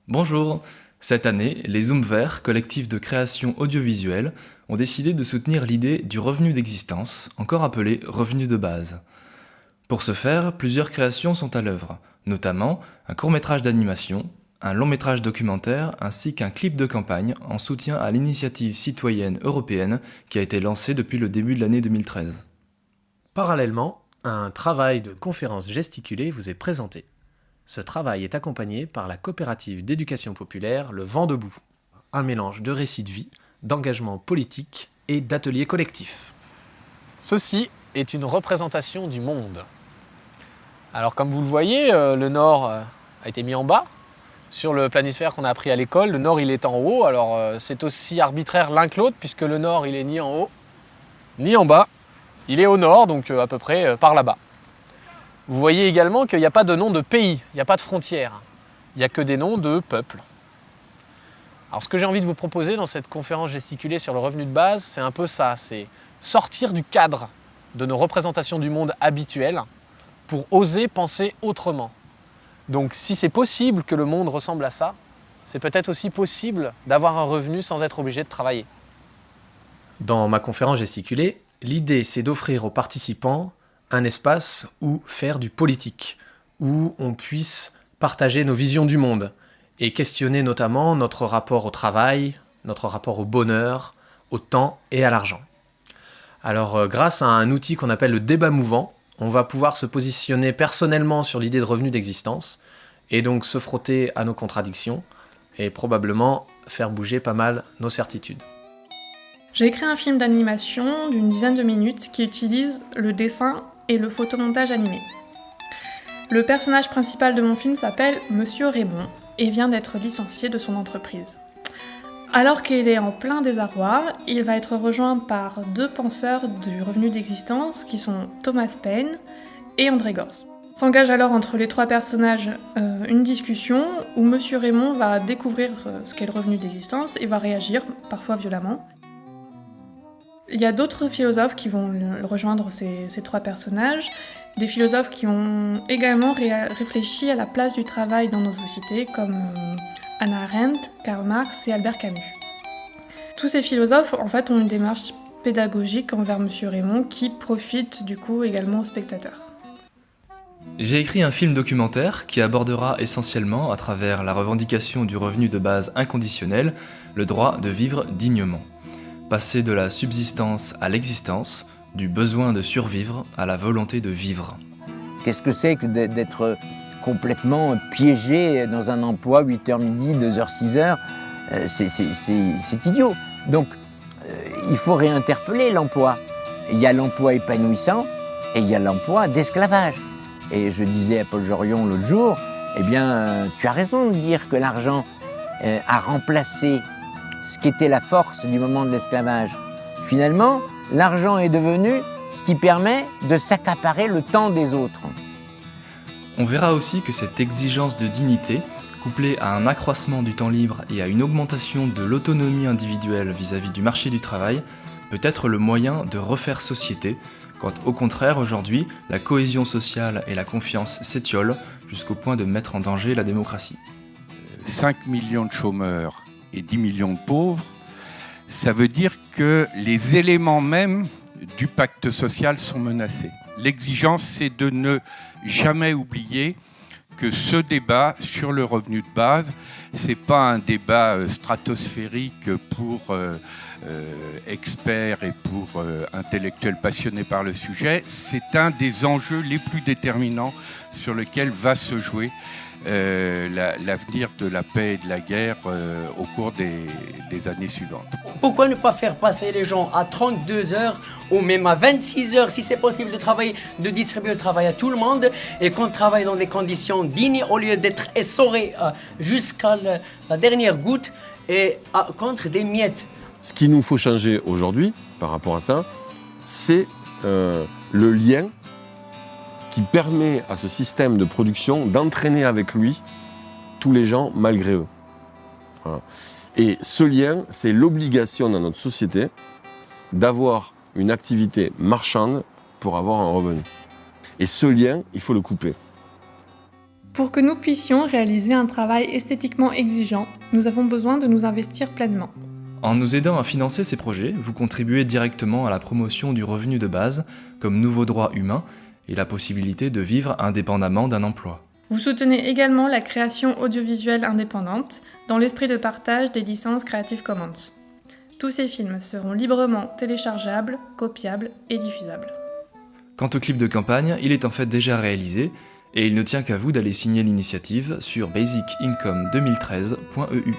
Bonjour. Cette année, les Zooms Verts, collectif de création audiovisuelle, ont décidé de soutenir l'idée du revenu d'existence, encore appelé revenu de base. Pour ce faire, plusieurs créations sont à l'œuvre, notamment un court-métrage d'animation, un long-métrage documentaire ainsi qu'un clip de campagne en soutien à l'initiative citoyenne européenne qui a été lancée depuis le début de l'année 2013. Parallèlement, un travail de conférence gesticulée vous est présenté. Ce travail est accompagné par la coopérative d'éducation populaire Le Vent debout, un mélange de récits de vie, d'engagement politique et d'ateliers collectifs. Ceci est une représentation du monde. Alors comme vous le voyez, le nord a été mis en bas. Sur le planisphère qu'on a appris à l'école, le nord il est en haut. Alors c'est aussi arbitraire l'un que l'autre puisque le nord il est ni en haut ni en bas. Il est au nord, donc à peu près par là-bas. Vous voyez également qu'il n'y a pas de nom de pays, il n'y a pas de frontières. Il n'y a que des noms de peuples. Alors ce que j'ai envie de vous proposer dans cette conférence gesticulée sur le revenu de base, c'est un peu ça, c'est sortir du cadre de nos représentations du monde habituelles pour oser penser autrement. Donc si c'est possible que le monde ressemble à ça, c'est peut-être aussi possible d'avoir un revenu sans être obligé de travailler. Dans ma conférence gesticulée, l'idée c'est d'offrir aux participants un espace où faire du politique, où on puisse partager nos visions du monde et questionner notamment notre rapport au travail, notre rapport au bonheur, au temps et à l'argent. Alors grâce à un outil qu'on appelle le débat mouvant, on va pouvoir se positionner personnellement sur l'idée de revenu d'existence et donc se frotter à nos contradictions et probablement faire bouger pas mal nos certitudes. J'ai écrit un film d'animation d'une dizaine de minutes qui utilise le dessin et le photomontage animé. Le personnage principal de mon film s'appelle Monsieur Raymond et vient d'être licencié de son entreprise. Alors qu'il est en plein désarroi, il va être rejoint par deux penseurs du revenu d'existence qui sont Thomas Paine et André Gorz. S'engage alors entre les trois personnages une discussion où Monsieur Raymond va découvrir ce qu'est le revenu d'existence et va réagir, parfois violemment. Il y a d'autres philosophes qui vont rejoindre ces trois personnages, des philosophes qui ont également réfléchi à la place du travail dans nos sociétés, comme Hannah Arendt, Karl Marx et Albert Camus. Tous ces philosophes, en fait, ont une démarche pédagogique envers Monsieur Raymond qui profite du coup également aux spectateurs. J'ai écrit un film documentaire qui abordera essentiellement, à travers la revendication du revenu de base inconditionnel, le droit de vivre dignement. Passer de la subsistance à l'existence, du besoin de survivre à la volonté de vivre. Qu'est-ce que c'est que d'être complètement piégé dans un emploi 8h midi, 2h 6h? C'est idiot. Donc il faut réinterpeller l'emploi. Il y a l'emploi épanouissant et il y a l'emploi d'esclavage. Et je disais à Paul Jorion l'autre jour, eh bien tu as raison de dire que l'argent a remplacé ce qui était la force du moment de l'esclavage. Finalement, l'argent est devenu ce qui permet de s'accaparer le temps des autres. On verra aussi que cette exigence de dignité, couplée à un accroissement du temps libre et à une augmentation de l'autonomie individuelle vis-à-vis du marché du travail, peut être le moyen de refaire société, quand au contraire aujourd'hui, la cohésion sociale et la confiance s'étiolent jusqu'au point de mettre en danger la démocratie. 5 millions de chômeurs et 10 millions de pauvres, ça veut dire que les éléments mêmes du pacte social sont menacés. L'exigence, c'est de ne jamais oublier que ce débat sur le revenu de base, c'est pas un débat stratosphérique pour experts et pour intellectuels passionnés par le sujet, c'est un des enjeux les plus déterminants sur lequel va se jouer l'avenir de la paix et de la guerre au cours des années suivantes. Pourquoi ne pas faire passer les gens à 32 heures ou même à 26 heures si c'est possible de travailler, de distribuer le travail à tout le monde et qu'on travaille dans des conditions dignes au lieu d'être essoré jusqu'à la dernière goutte et contre des miettes. Ce qu'il nous faut changer aujourd'hui par rapport à ça, c'est le lien qui permet à ce système de production d'entraîner avec lui tous les gens malgré eux. Voilà. Et ce lien, c'est l'obligation dans notre société d'avoir une activité marchande pour avoir un revenu. Et ce lien, il faut le couper. Pour que nous puissions réaliser un travail esthétiquement exigeant, nous avons besoin de nous investir pleinement. En nous aidant à financer ces projets, vous contribuez directement à la promotion du revenu de base comme nouveau droit humain et la possibilité de vivre indépendamment d'un emploi. Vous soutenez également la création audiovisuelle indépendante dans l'esprit de partage des licences Creative Commons. Tous ces films seront librement téléchargeables, copiables et diffusables. Quant au clip de campagne, il est en fait déjà réalisé et il ne tient qu'à vous d'aller signer l'initiative sur basicincome2013.eu.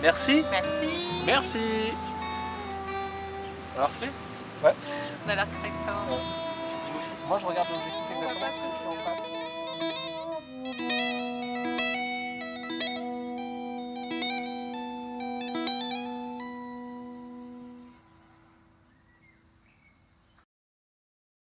Merci. Merci. Merci. Alors fait? On a l'air très content. Moi je regarde l'objectif exactement parce que je suis en face.